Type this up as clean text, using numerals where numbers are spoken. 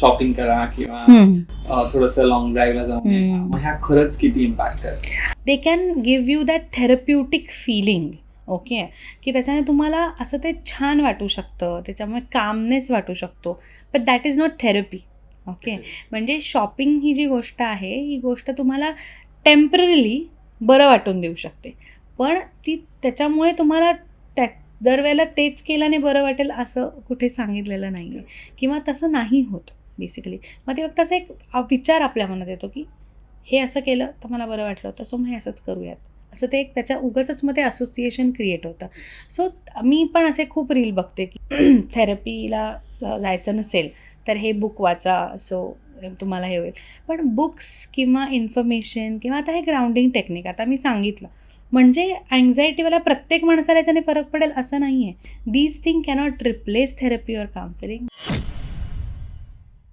Shopping करा किंवा थोडंसं लॉंग ड्राईव्हला जाऊन मग ह्या खरंच किती इम्पॅक्ट करतात? They can give you that therapeutic feeling. Okay, की त्याच्याने तुम्हाला असं ते छान वाटू शकतं, त्याच्यामुळे कामनेस वाटू शकतो, but that is not therapy. Okay, म्हणजे शॉपिंग ही जी गोष्ट आहे, ही गोष्ट तुम्हाला टेम्पररीली बरं वाटून देऊ शकते, पण ती त्याच्यामुळे तुम्हाला दर वेळेला तेच केल्याने बरं वाटेल असं कुठे सांगितलेलं नाही आहे, किंवा तसं नाही होत बेसिकली. मग ते फक्त असं एक विचार आपल्या मनात येतो की हे असं केलं तर मला बरं वाटलं होतं, सो मग हे असंच करूयात, असं ते एक त्याच्या उगाचच मग ते असोसिएशन क्रिएट होतं. सो मी पण असे खूप रील बघते की थेरपीला जायचं नसेल तर हे बुक वाचा, सो तुम्हाला हे होईल. पण बुक्स किंवा इन्फॉर्मेशन किंवा आता हे ग्राउंडिंग टेक्निक आता मी सांगितलं, म्हणजे अँझायटीवाला प्रत्येक माणसाला याच्याने फरक पडेल असं नाही आहे. These thing cannot replace therapy or counselling.